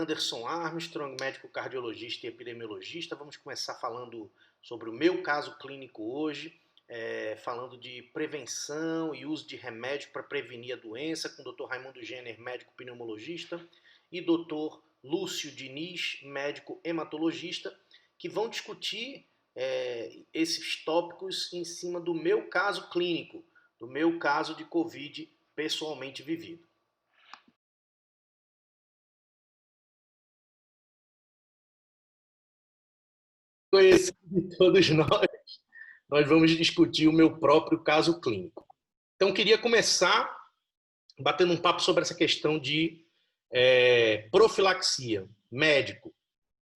Anderson Armstrong, médico cardiologista e epidemiologista. Vamos começar falando sobre o meu caso clínico hoje, falando de prevenção e uso de remédio para prevenir a doença, com o Dr. Raimundo Jenner, médico pneumologista, e Dr. Lúcio Diniz, médico hematologista, que vão discutir esses tópicos em cima do meu caso clínico, do meu caso de Covid pessoalmente vivido. Conhecido de todos nós vamos discutir o meu próprio caso clínico. Então, queria começar batendo um papo sobre essa questão de profilaxia, médico.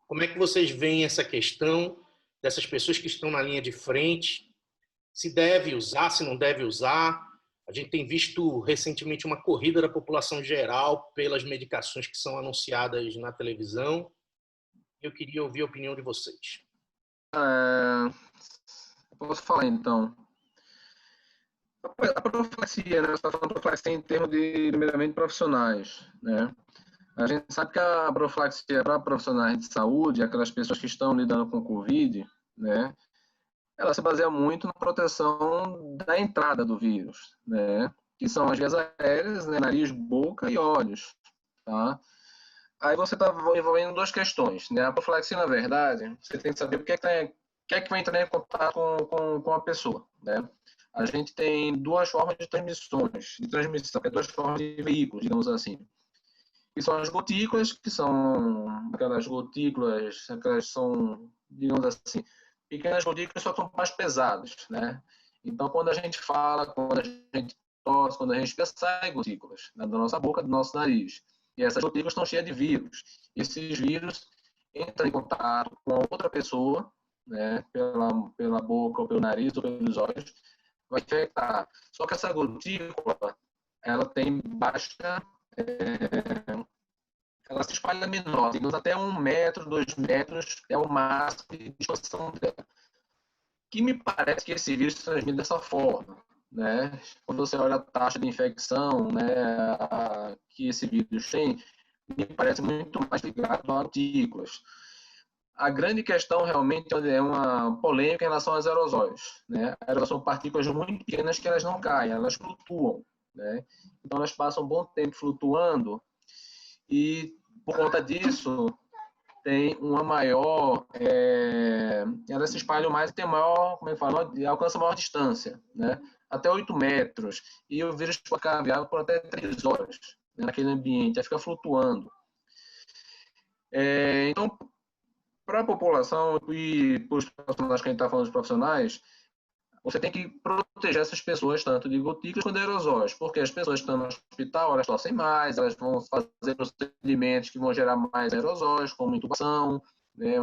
Como é que vocês veem essa questão dessas pessoas que estão na linha de frente? Se deve usar, se não deve usar? A gente tem visto recentemente uma corrida da população geral pelas medicações que são anunciadas na televisão. Eu queria ouvir a opinião de vocês. Posso falar então. A profilaxia, né? Você está falando de profilaxia em termos de, primeiramente, profissionais, né? A gente sabe que a profilaxia para profissionais de saúde, aquelas pessoas que estão lidando com Covid, né? Ela se baseia muito na proteção da entrada do vírus, né? Que são as vias aéreas, né? Nariz, boca e olhos, tá? Aí você está envolvendo duas questões, né? A profilaxia, na verdade, você tem que saber o que é que vai entrar em contato com a pessoa, né? A gente tem duas formas de transmissão, duas formas de veículos, digamos assim. Que são as gotículas, que são aquelas gotículas, aquelas são, digamos assim, pequenas gotículas, só que são mais pesadas, né? Então, quando a gente fala, quando a gente tosse, quando a gente respira, sai gotículas, né, da nossa boca, do nosso nariz. E essas gotículas estão cheias de vírus. Esses vírus entram em contato com a outra pessoa, né, pela boca, ou pelo nariz, ou pelos olhos, vai infectar. Só que essa gotícula, ela tem baixa... ela se espalha menor, digamos, até 1 metro, 2 metros é o máximo de expansão dela. Que me parece que esse vírus se transmite dessa forma, né? Quando você olha a taxa de infecção, né, que esse vírus tem, me parece muito mais ligado a gotículas. A grande questão realmente é uma polêmica em relação aos aerosóis, né? Elas são partículas muito pequenas que elas não caem, elas flutuam, né? Então elas passam um bom tempo flutuando e por conta disso tem uma maior, elas se espalham mais e tem maior, como é que fala, alcança maior distância, né? Até 8 metros, e o vírus pode ficar viável por até 3 horas, né, naquele ambiente, aí fica flutuando. Então, para a população e para os profissionais que a gente está falando dos profissionais, você tem que proteger essas pessoas tanto de gotículas quanto de aerosóis, porque as pessoas que estão no hospital, elas tossem mais, elas vão fazer procedimentos que vão gerar mais aerosóis, como intubação, né,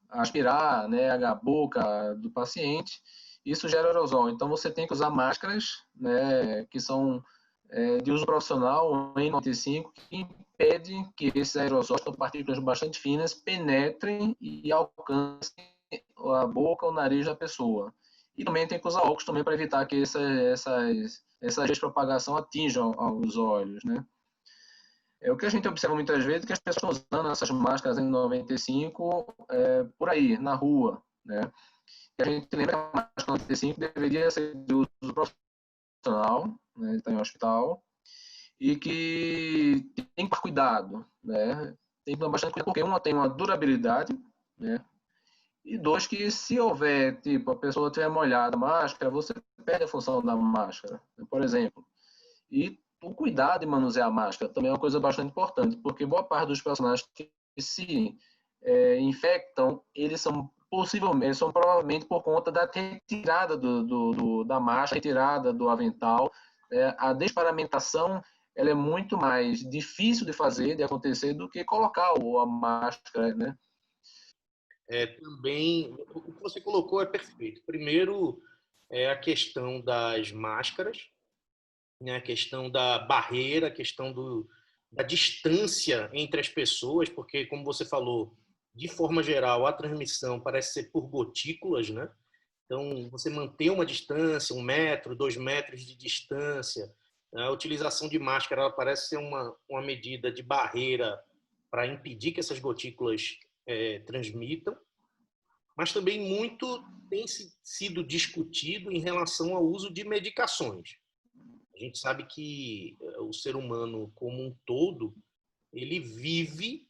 aspirar, né, a boca do paciente, isso gera aerosol. Então você tem que usar máscaras, né, que são de uso profissional, N95, que impede que esses aerosóis, são partículas bastante finas, penetrem e alcancem a boca ou o nariz da pessoa. E também tem que usar óculos também para evitar que essas vias de propagação atinjam os olhos, né? O que a gente observa muitas vezes é que as pessoas estão usando essas máscaras N95 por aí, na rua, né? E a gente lembra que a máscara N95 deveria ser de uso profissional, né? Está em hospital, e que tem que ter cuidado, né? Tem que ter bastante cuidado, porque uma tem uma durabilidade, né? E dois, que se houver, tipo, a pessoa tiver molhada a máscara, você perde a função da máscara, por exemplo. E o cuidado de manusear a máscara também é uma coisa bastante importante, porque boa parte dos personagens que se infectam, eles são possivelmente, são provavelmente por conta da retirada da máscara, retirada do avental. A desparamentação, ela é muito mais difícil de fazer, de acontecer, do que colocar a máscara, né? Também, o que você colocou é perfeito. Primeiro, a questão das máscaras, né? A questão da barreira, a questão da distância entre as pessoas, porque, como você falou, de forma geral, a transmissão parece ser por gotículas, né? Então, você manter uma distância, 1 metro, 2 metros de distância, A utilização de máscara ela parece ser uma medida de barreira para impedir que essas gotículas transmitam, mas também muito tem sido discutido em relação ao uso de medicações. A gente sabe que o ser humano como um todo, ele vive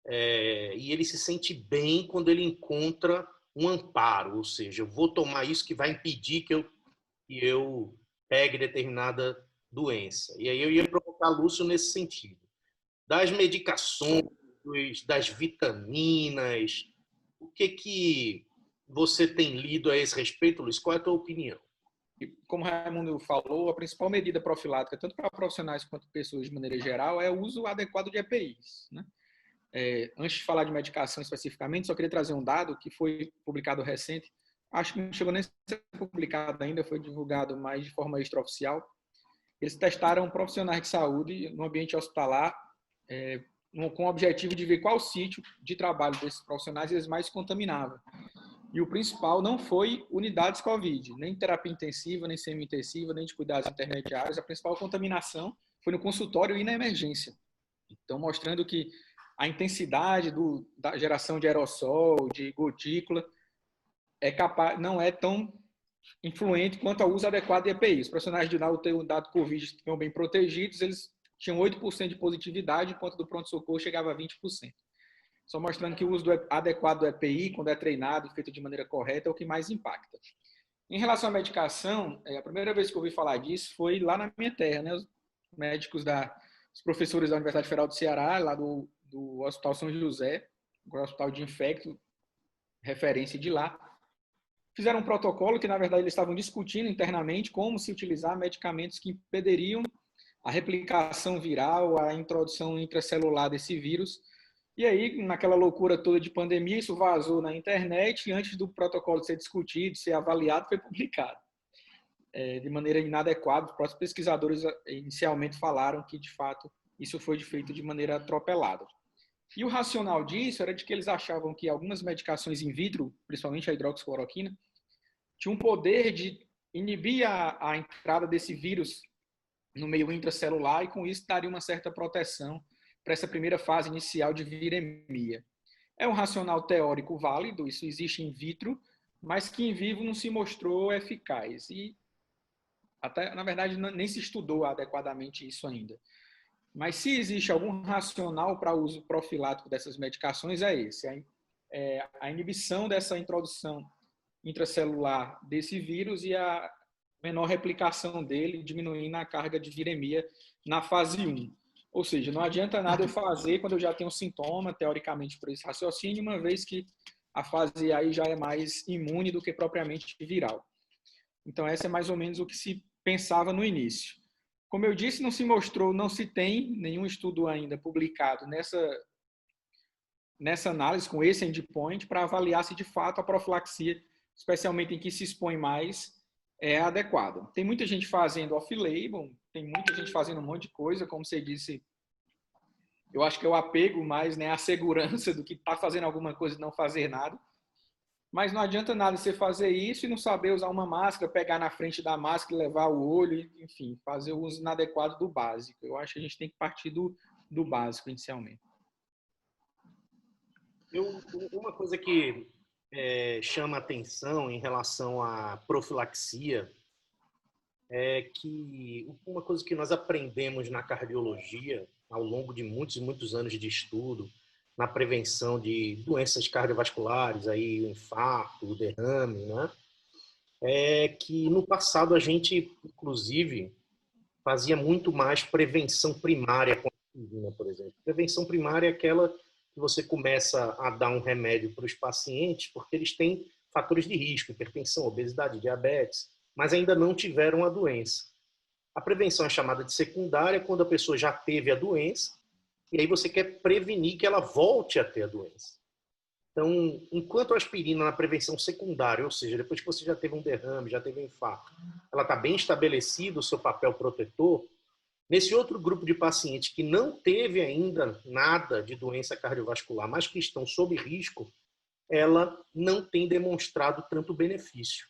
e ele se sente bem quando ele encontra um amparo, ou seja, eu vou tomar isso que vai impedir que eu pegue determinada doença. E aí eu ia provocar Lúcio nesse sentido. Das medicações, das vitaminas, o que você tem lido a esse respeito, Luiz? Qual é a tua opinião? Como o Raimundo falou, a principal medida profilática, tanto para profissionais quanto pessoas de maneira geral, é o uso adequado de EPIs, né? Antes de falar de medicação especificamente, só queria trazer um dado que foi publicado recente, acho que não chegou nem a ser publicado ainda, foi divulgado mais de forma extraoficial. Eles testaram profissionais de saúde no ambiente hospitalar com o objetivo de ver qual sítio de trabalho desses profissionais eles mais contaminavam. E o principal não foi unidades COVID, nem terapia intensiva, nem semi-intensiva, nem de cuidados intermediários. A principal contaminação foi no consultório e na emergência. Então, mostrando que a intensidade da geração de aerossol, de gotícula, não é tão influente quanto ao uso adequado de EPI. Os profissionais de UTI, o dado Covid estão bem protegidos, eles tinham 8% de positividade, enquanto do pronto-socorro chegava a 20%. Só mostrando que o uso adequado do EPI, quando é treinado e feito de maneira correta, é o que mais impacta. Em relação à medicação, a primeira vez que eu ouvi falar disso foi lá na minha terra, né? Os médicos os professores da Universidade Federal do Ceará, lá do Hospital São José, o Hospital de Infecto, referência de lá, fizeram um protocolo que, na verdade, eles estavam discutindo internamente como se utilizar medicamentos que impediriam a replicação viral, a introdução intracelular desse vírus. E aí, naquela loucura toda de pandemia, isso vazou na internet e antes do protocolo ser discutido, ser avaliado, foi publicado de maneira inadequada. Os próprios pesquisadores inicialmente falaram que, de fato, isso foi feito de maneira atropelada. E o racional disso era de que eles achavam que algumas medicações in vitro, principalmente a hidroxicloroquina, tinham um poder de inibir a entrada desse vírus no meio intracelular e, com isso, daria uma certa proteção para essa primeira fase inicial de viremia. É um racional teórico válido, isso existe in vitro, mas que em vivo não se mostrou eficaz. E, até, na verdade, nem se estudou adequadamente isso ainda. Mas se existe algum racional para o uso profilático dessas medicações, é esse. A inibição dessa introdução intracelular desse vírus e a menor replicação dele, diminuindo a carga de viremia na fase 1. Ou seja, não adianta nada eu fazer quando eu já tenho sintoma, teoricamente, por esse raciocínio, uma vez que a fase aí já é mais imune do que propriamente viral. Então, essa é mais ou menos o que se pensava no início. Como eu disse, não se mostrou, não se tem nenhum estudo ainda publicado nessa análise, com esse endpoint, para avaliar se de fato a profilaxia, especialmente em que se expõe mais, é adequada. Tem muita gente fazendo off-label, tem muita gente fazendo um monte de coisa, como você disse, eu acho que é o apego mais, né, a segurança do que está fazendo alguma coisa e não fazer nada. Mas não adianta nada você fazer isso e não saber usar uma máscara, pegar na frente da máscara e levar o olho, enfim, fazer o uso inadequado do básico. Eu acho que a gente tem que partir do básico inicialmente. Uma coisa que chama atenção em relação à profilaxia é que uma coisa que nós aprendemos na cardiologia ao longo de muitos e muitos anos de estudo na prevenção de doenças cardiovasculares, aí o infarto, o derrame, né? É que no passado a gente, inclusive, fazia muito mais prevenção primária com a insulina, por exemplo. Prevenção primária é aquela que você começa a dar um remédio para os pacientes porque eles têm fatores de risco, hipertensão, obesidade, diabetes, mas ainda não tiveram a doença. A prevenção é chamada de secundária quando a pessoa já teve a doença e aí você quer prevenir que ela volte a ter a doença. Então, enquanto a aspirina na prevenção secundária, ou seja, depois que você já teve um derrame, já teve um infarto, ela está bem estabelecido o seu papel protetor, nesse outro grupo de pacientes que não teve ainda nada de doença cardiovascular, mas que estão sob risco, ela não tem demonstrado tanto benefício.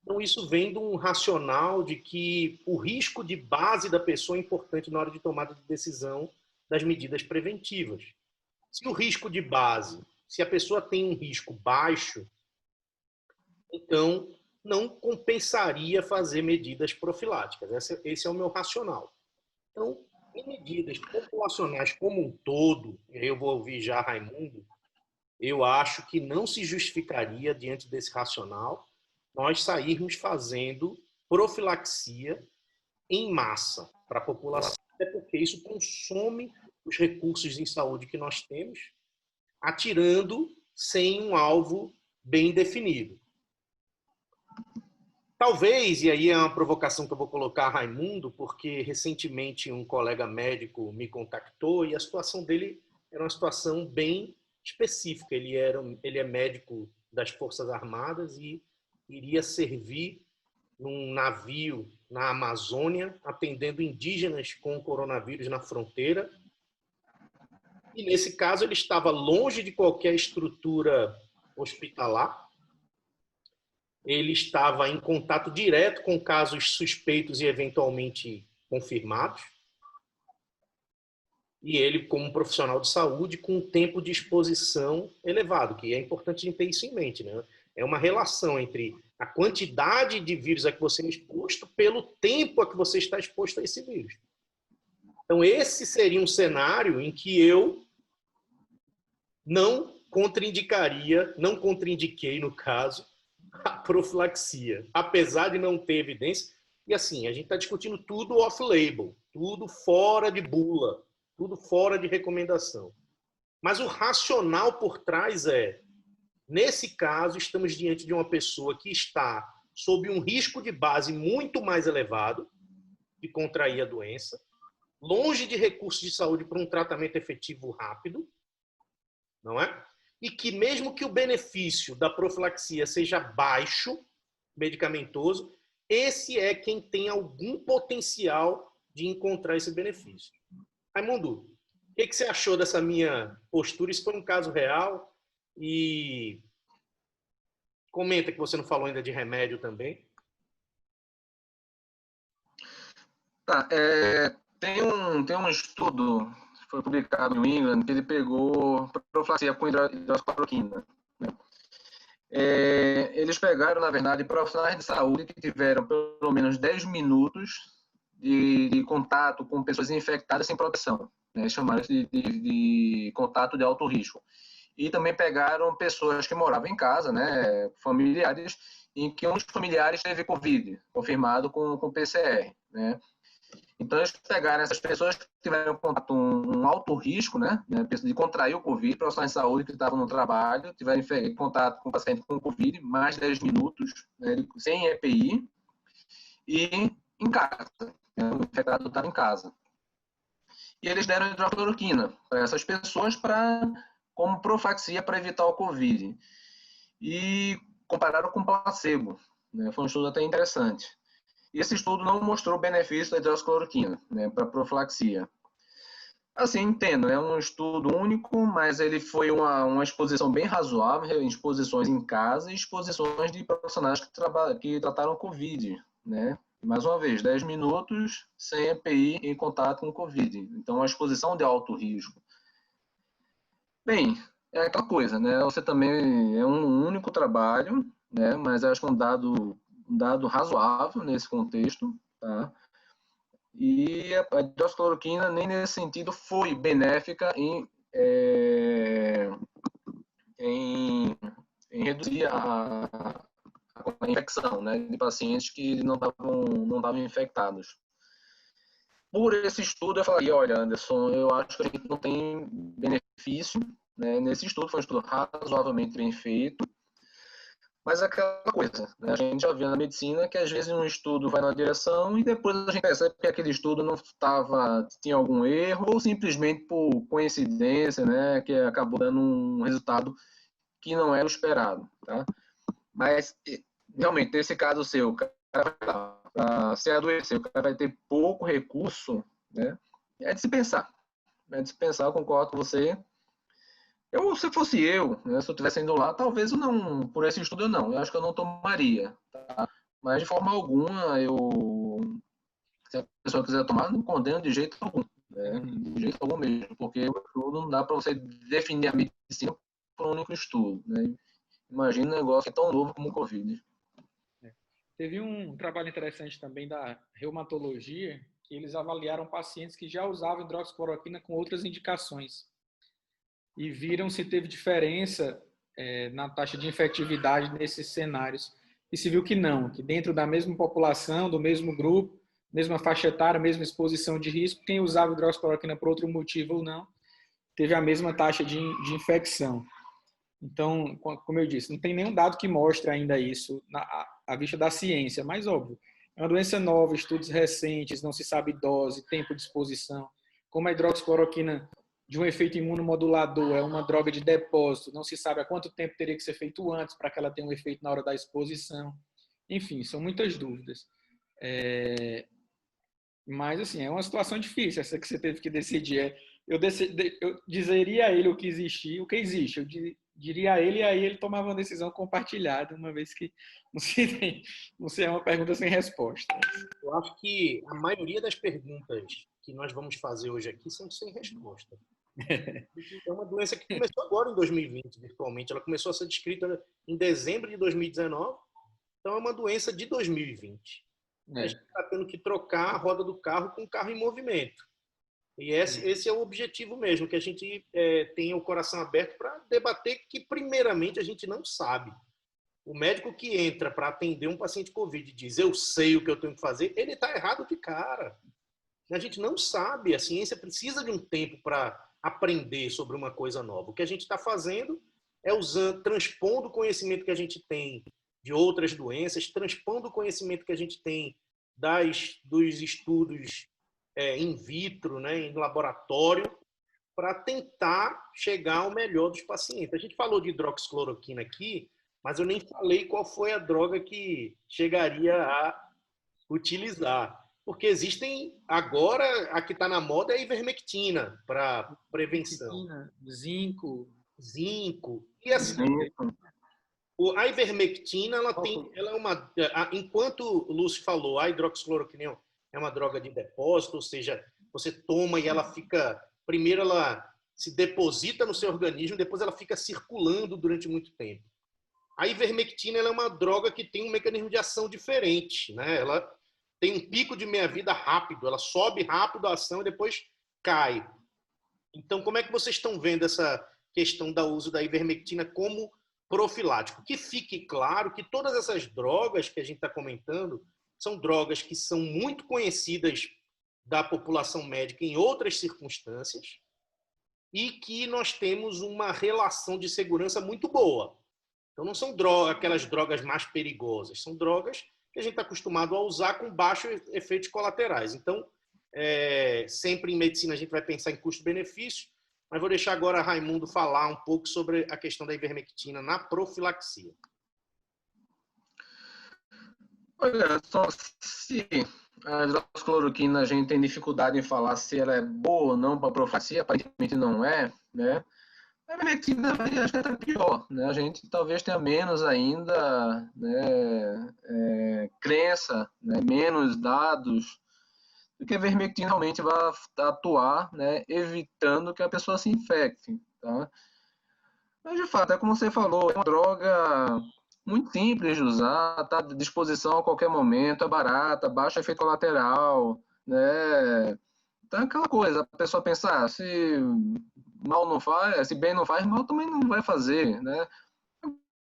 Então, isso vem de um racional de que o risco de base da pessoa é importante na hora de tomada de decisão das medidas preventivas. Se o risco de base, se a pessoa tem um risco baixo, então não compensaria fazer medidas profiláticas. Esse é o meu racional. Então, em medidas populacionais como um todo, eu vou ouvir já Raimundo, eu acho que não se justificaria, diante desse racional, nós sairmos fazendo profilaxia em massa para a população, até porque isso consome os recursos em saúde que nós temos, atirando sem um alvo bem definido. Talvez, e aí é uma provocação que eu vou colocar a Raimundo, porque recentemente um colega médico me contactou e a situação dele era uma situação bem específica. Ele é médico das Forças Armadas e iria servir num navio na Amazônia, atendendo indígenas com coronavírus na fronteira. E, nesse caso, ele estava longe de qualquer estrutura hospitalar. Ele estava em contato direto com casos suspeitos e eventualmente confirmados. E ele, como profissional de saúde, com um tempo de exposição elevado, que é importante a gente ter isso em mente, né? É uma relação entre a quantidade de vírus a que você é exposto pelo tempo a que você está exposto a esse vírus. Então, esse seria um cenário em que eu não contraindiquei, no caso, a profilaxia, apesar de não ter evidência. E assim, a gente está discutindo tudo off-label, tudo fora de bula, tudo fora de recomendação. Mas o racional por trás é, nesse caso, estamos diante de uma pessoa que está sob um risco de base muito mais elevado de contrair a doença, longe de recursos de saúde para um tratamento efetivo rápido, não é? E que mesmo que o benefício da profilaxia seja baixo, medicamentoso, esse é quem tem algum potencial de encontrar esse benefício. Raimundo, o que você achou dessa minha postura? Isso foi um caso real e comenta que você não falou ainda de remédio também. Tá, tem um estudo, foi publicado no England, que ele pegou profilaxia com hidroxicloroquina. Né? Eles pegaram, na verdade, profissionais de saúde que tiveram pelo menos 10 minutos de contato com pessoas infectadas sem proteção, né? Chamaram de contato de alto risco. E também pegaram pessoas que moravam em casa, né, familiares, em que um dos familiares teve Covid, confirmado com PCR, né? Então, eles pegaram essas pessoas que tiveram contato um alto risco, né, de contrair o Covid, profissionais de saúde que estavam no trabalho, tiveram contato com o paciente com Covid, mais de 10 minutos, né, sem EPI, e em casa, né, o infectado estava em casa. E eles deram hidroxicloroquina para essas pessoas como profilaxia para evitar o Covid. E compararam com placebo, né, foi um estudo até interessante. E esse estudo não mostrou benefício da hidroxicloroquina, né, para profilaxia. Assim, entendo, é um estudo único, mas ele foi uma exposição bem razoável, exposições em casa e exposições de profissionais que trataram Covid, né? Mais uma vez, 10 minutos sem EPI em contato com Covid. Então, uma exposição de alto risco. Bem, é aquela coisa, né? Você também é um único trabalho, né? Mas acho que é um dado razoável nesse contexto, tá? E a hidroxicloroquina nem nesse sentido foi benéfica em reduzir a infecção, né, de pacientes que não estavam infectados. Por esse estudo eu falei, olha, Anderson, eu acho que a gente não tem benefício, né, nesse estudo, foi um estudo razoavelmente bem feito, mas aquela coisa, né? A gente já vê na medicina que às vezes um estudo vai na direção e depois a gente percebe que aquele estudo tinha algum erro ou simplesmente por coincidência, né, que acabou dando um resultado que não era o esperado, tá? Mas realmente nesse caso seu, o cara vai se adoecer, o cara vai ter pouco recurso, né? É de se pensar, eu concordo com você. Se fosse eu, né, se eu estivesse indo lá, talvez eu não, por esse estudo eu não. Eu acho que eu não tomaria. Tá? Mas, de forma alguma, se a pessoa quiser tomar, não condeno de jeito algum. Né? De jeito algum mesmo, porque o estudo não dá para você definir a medicina por um único estudo. Né? Imagina um negócio que é tão novo como o Covid. Teve um trabalho interessante também da reumatologia, que eles avaliaram pacientes que já usavam hidroxicloroquina com outras indicações e viram se teve diferença na taxa de infectividade nesses cenários. E se viu que não, que dentro da mesma população, do mesmo grupo, mesma faixa etária, mesma exposição de risco, quem usava hidroxicloroquina por outro motivo ou não, teve a mesma taxa de infecção. Então, como eu disse, não tem nenhum dado que mostre ainda isso à vista da ciência, mas óbvio, é uma doença nova, estudos recentes, não se sabe dose, tempo de exposição. Como a hidroxicloroquina de um efeito imunomodulador é uma droga de depósito, não se sabe há quanto tempo teria que ser feito antes para que ela tenha um efeito na hora da exposição. Enfim, são muitas dúvidas. Mas, assim, é uma situação difícil, essa que você teve que decidir. Eu dizeria a ele o que existia, o que existe. Eu diria a ele, e aí ele tomava uma decisão compartilhada, uma vez que não se é uma pergunta sem resposta. Eu acho que a maioria das perguntas que nós vamos fazer hoje aqui são sem resposta. É uma doença que começou agora em 2020, virtualmente. Ela começou a ser descrita em dezembro de 2019, então é uma doença de 2020. A gente está tendo que trocar a roda do carro com o carro em movimento. E esse é o objetivo mesmo, que a gente tenha o coração aberto para debater que, primeiramente, a gente não sabe. O médico que entra para atender um paciente Covid e diz, eu sei o que eu tenho que fazer, ele está errado de cara. A gente não sabe, a ciência precisa de um tempo para aprender sobre uma coisa nova. O que a gente está fazendo é transpondo o conhecimento que a gente tem de outras doenças, transpondo o conhecimento que a gente tem dos estudos in vitro, né, em laboratório, para tentar chegar ao melhor dos pacientes. A gente falou de hidroxicloroquina aqui, mas eu nem falei qual foi a droga que chegaria a utilizar. Porque existem, agora, a que está na moda é a ivermectina, para prevenção. Zinco. E assim, a ivermectina, ela é uma... Enquanto o Lúcio falou, a hidroxicloroquina é uma droga de depósito, ou seja, você toma e ela fica... Primeiro ela se deposita no seu organismo, depois ela fica circulando durante muito tempo. A ivermectina ela é uma droga que tem um mecanismo de ação diferente, né? Ela tem um pico de meia-vida rápido, ela sobe rápido a ação e depois cai. Então, como é que vocês estão vendo essa questão do uso da ivermectina como profilático? Que fique claro que todas essas drogas que a gente está comentando são drogas que são muito conhecidas da população médica em outras circunstâncias e que nós temos uma relação de segurança muito boa. Então, não são aquelas drogas mais perigosas, são drogas que a gente está acostumado a usar com baixos efeitos colaterais. Então, sempre em medicina a gente vai pensar em custo-benefício, mas vou deixar agora Raimundo falar um pouco sobre a questão da ivermectina na profilaxia. Olha, só se a hidroxicloroquina a gente tem dificuldade em falar se ela é boa ou não para profilaxia, aparentemente não é, né? A ivermectina acho que é até pior, né? A gente talvez tenha menos ainda, né, crença, né, menos dados do que a ivermectina realmente vai atuar, né, evitando que a pessoa se infecte, tá? Mas de fato, é como você falou, é uma droga muito simples de usar, está à disposição a qualquer momento, é barata, baixo efeito colateral, né? Então é aquela coisa, a pessoa pensar, se mal não faz, se bem não faz, mal também não vai fazer, né?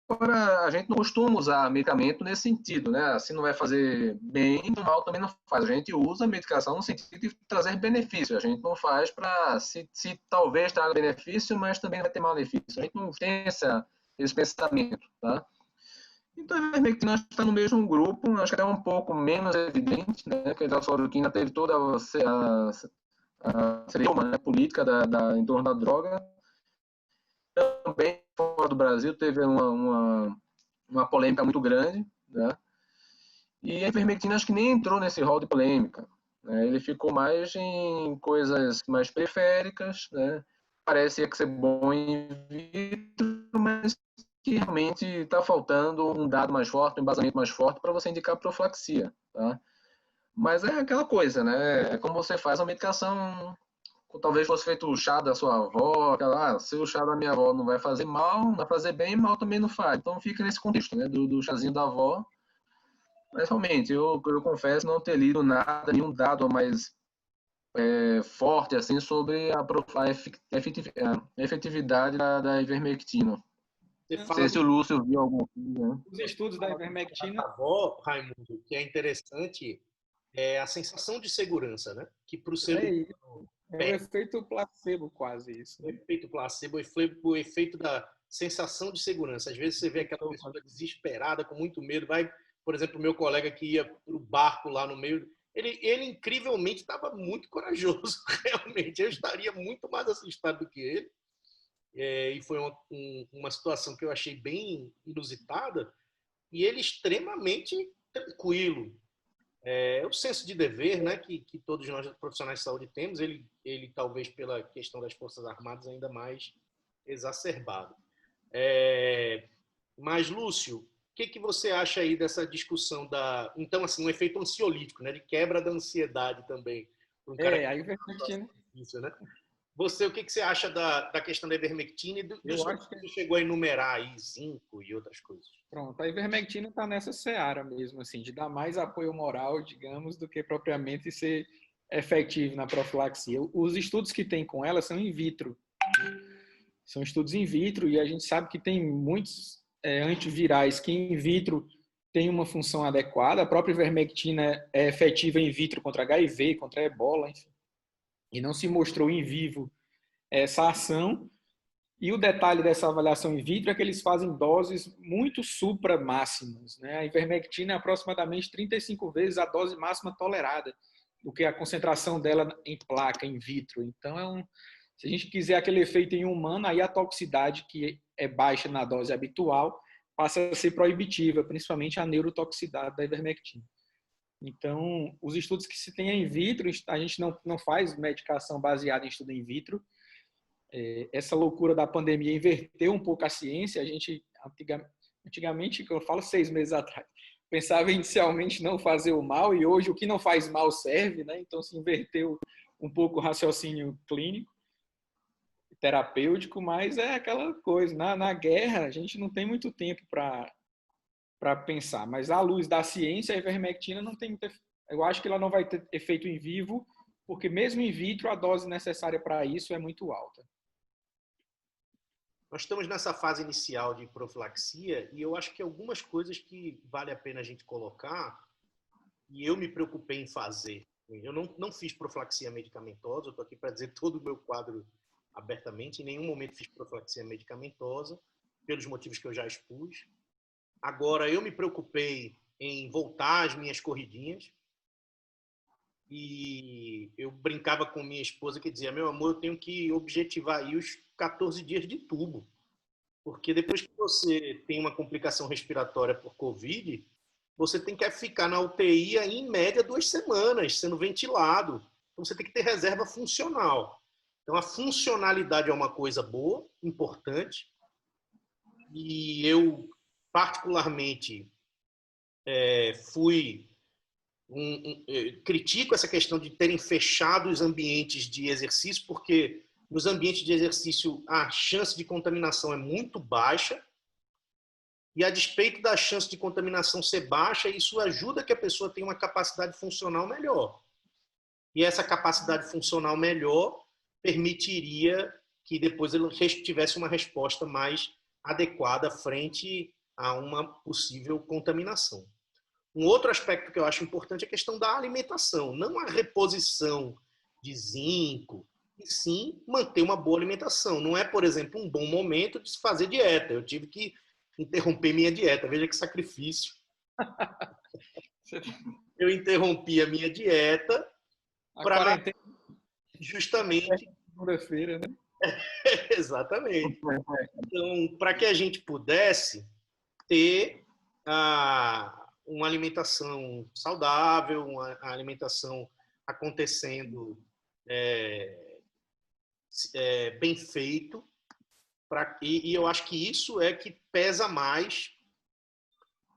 Agora, a gente não costuma usar medicamento nesse sentido, né? Se não vai fazer bem, mal também não faz. A gente usa a medicação no sentido de trazer benefício. A gente não faz para se talvez traga benefício, mas também vai ter malefício. A gente não tem esse pensamento, tá? Então, a ivermectina está no mesmo grupo, acho que é um pouco menos evidente, né? Que a hidroxicloroquina teve toda a celeuma, né, política em torno da droga. Também, fora do Brasil, teve uma polêmica muito grande, né? E a ivermectina acho que nem entrou nesse rol de polêmica, né? Ele ficou mais em coisas mais periféricas, né? Parecia que ser bom in vitro, mas que realmente está faltando um dado mais forte, um embasamento mais forte para você indicar profilaxia, tá? Mas é aquela coisa, né? É como você faz a medicação, talvez fosse feito o chá da sua avó, se o chá da minha avó não vai fazer mal, não vai fazer bem, mal também não faz. Então fica nesse contexto, né? Do chazinho da avó. Mas realmente, eu confesso não ter lido nada, nenhum dado mais forte assim sobre a efetividade da ivermectina. Você Não fala sei se o Lúcio viu alguma coisa, né? Os estudos da da ivermectina, avó, Raimundo, que é interessante, é a sensação de segurança, né? Que para o ser é isso. humano É o perde efeito placebo, quase isso, o né? efeito placebo, o efeito da sensação de segurança. Às vezes você vê aquela pessoa desesperada, com muito medo, vai, por exemplo, o meu colega que ia para o barco lá no meio, ele incrivelmente estava muito corajoso, realmente. Eu estaria muito mais assustado do que ele. E foi uma situação que eu achei bem inusitada, e ele extremamente tranquilo. O senso de dever, né, que todos nós profissionais de saúde temos, ele talvez pela questão das Forças Armadas ainda mais exacerbado. Mas, Lúcio, o que você acha aí dessa discussão então, assim, um efeito ansiolítico, né, de quebra da ansiedade também, para um cara que A está numa situação ivermectina, difícil, né? O que você acha da questão da ivermectina e dos eu outros acho que que, você chegou a enumerar aí, zinco e outras coisas? pronto, a ivermectina está nessa seara mesmo, assim, de dar mais apoio moral, digamos, do que propriamente ser efetivo na profilaxia. Os estudos que tem com ela são in vitro, são estudos in vitro e a gente sabe que tem muitos antivirais que in vitro têm uma função adequada. A própria ivermectina é efetiva in vitro contra HIV, contra ebola, enfim, e não se mostrou em vivo essa ação. E o detalhe dessa avaliação in vitro é que eles fazem doses muito supramáximas, né? A ivermectina é aproximadamente 35 vezes a dose máxima tolerada, do que a concentração dela em placa, in vitro. Então, se a gente quiser aquele efeito em humano, aí a toxicidade, que é baixa na dose habitual, passa a ser proibitiva, principalmente a neurotoxicidade da ivermectina. Então, os estudos que se tem in vitro, a gente não faz medicação baseada em estudo in vitro. Essa loucura da pandemia inverteu um pouco a ciência. A gente, antigamente, que eu falo 6 meses atrás, pensava inicialmente não fazer o mal e hoje o que não faz mal serve, né? Então se inverteu um pouco o raciocínio clínico, terapêutico, mas é aquela coisa. Na guerra, a gente não tem muito tempo para pensar, mas à luz da ciência, a ivermectina não tem muito. Eu acho que ela não vai ter efeito em vivo, porque mesmo in vitro, a dose necessária para isso é muito alta. Nós estamos nessa fase inicial de profilaxia e eu acho que algumas coisas que vale a pena a gente colocar, e eu me preocupei em fazer. Eu não fiz profilaxia medicamentosa, eu estou aqui para dizer todo o meu quadro abertamente, em nenhum momento fiz profilaxia medicamentosa, pelos motivos que eu já expus. Agora, eu me preocupei em voltar às minhas corridinhas, e eu brincava com minha esposa que dizia, meu amor, eu tenho que objetivar aí os 14 dias de tubo, porque depois que você tem uma complicação respiratória por Covid, você tem que ficar na UTI aí, em média 2 semanas, sendo ventilado. Então você tem que ter reserva funcional. Então a funcionalidade é uma coisa boa, importante, e eu particularmente critico essa questão de terem fechado os ambientes de exercício, porque nos ambientes de exercício a chance de contaminação é muito baixa, e a despeito da chance de contaminação ser baixa, isso ajuda que a pessoa tenha uma capacidade funcional melhor. E essa capacidade funcional melhor permitiria que depois ele tivesse uma resposta mais adequada frente a uma possível contaminação. Um outro aspecto que eu acho importante é a questão da alimentação, não a reposição de zinco, e sim manter uma boa alimentação. Não é, por exemplo, um bom momento de se fazer dieta. Eu tive que interromper minha dieta, veja que sacrifício. Eu interrompi a minha dieta A para quarentena é justamente, segunda-feira, né? exatamente. Então, para que a gente pudesse ter uma alimentação saudável, uma alimentação acontecendo bem feito, E eu acho que isso é que pesa mais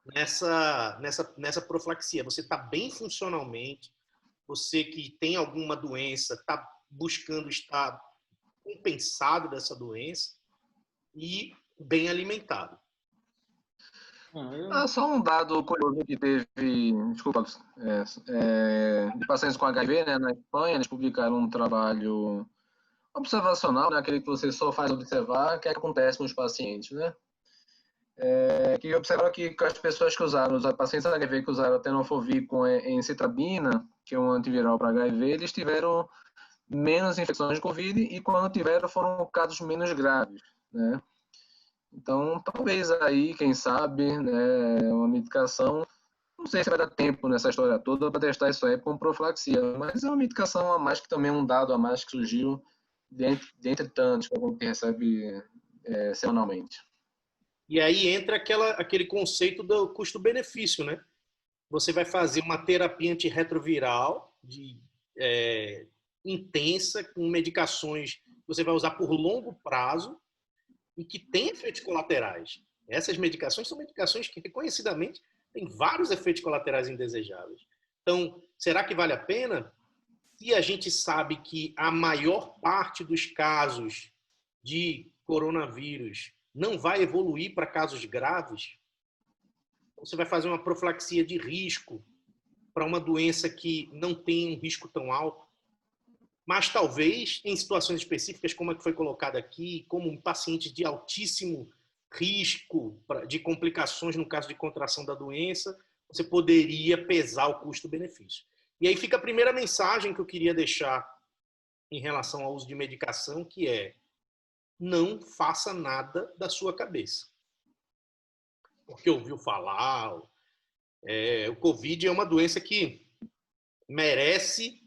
nessa profilaxia. Você está bem funcionalmente, você que tem alguma doença está buscando estar compensado dessa doença e bem alimentado. Só um dado curioso que teve, desculpa, de pacientes com HIV, né, na Espanha, eles publicaram um trabalho observacional, né, aquele que você só faz observar o que acontece com os pacientes, né? Que observaram que as pessoas que usaram, os pacientes HIV que usaram tenofovir com encitrabina, que é um antiviral para HIV, eles tiveram menos infecções de Covid e quando tiveram foram casos menos graves, né? Então, talvez aí, quem sabe, né, uma medicação, não sei se vai dar tempo nessa história toda para testar isso aí com profilaxia, mas é uma medicação a mais que também é um dado a mais que surgiu dentre tantos que a gente recebe semanalmente. E aí entra aquele conceito do custo-benefício, né? Você vai fazer uma terapia antirretroviral intensa, com medicações que você vai usar por longo prazo e que tem efeitos colaterais. Essas medicações são medicações que, reconhecidamente, têm vários efeitos colaterais indesejáveis. Então, será que vale a pena? Se a gente sabe que a maior parte dos casos de coronavírus não vai evoluir para casos graves, você vai fazer uma profilaxia de risco para uma doença que não tem um risco tão alto. Mas talvez, em situações específicas, como a que foi colocada aqui, como em pacientes de altíssimo risco de complicações no caso de contração da doença, você poderia pesar o custo-benefício. E aí fica a primeira mensagem que eu queria deixar em relação ao uso de medicação, que é: não faça nada da sua cabeça. Porque ouviu falar, o Covid é uma doença que merece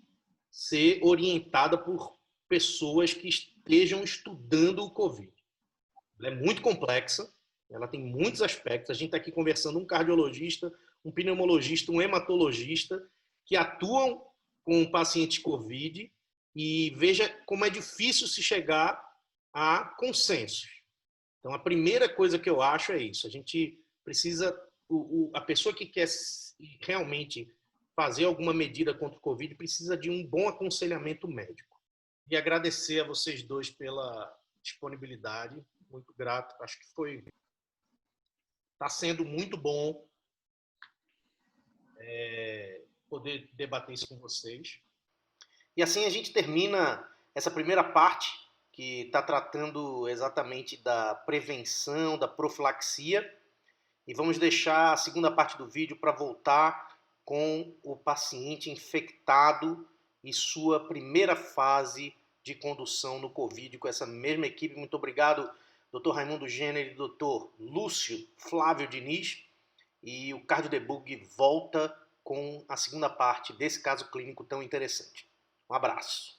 ser orientada por pessoas que estejam estudando o Covid. Ela é muito complexa, ela tem muitos aspectos. A gente está aqui conversando um cardiologista, um pneumologista, um hematologista, que atuam com pacientes Covid, e veja como é difícil se chegar a consensos. Então, a primeira coisa que eu acho é isso. A gente precisa... a pessoa que quer realmente fazer alguma medida contra o Covid precisa de um bom aconselhamento médico. E agradecer a vocês dois pela disponibilidade. Muito grato. Acho que está sendo muito bom poder debater isso com vocês. E assim a gente termina essa primeira parte, que está tratando exatamente da prevenção, da profilaxia. E vamos deixar a segunda parte do vídeo para voltar com o paciente infectado e sua primeira fase de condução no Covid com essa mesma equipe. Muito obrigado, Dr. Raimundo Jenner e Dr. Lúcio Flávio Diniz. E o Cardio Debug volta com a segunda parte desse caso clínico tão interessante. Um abraço.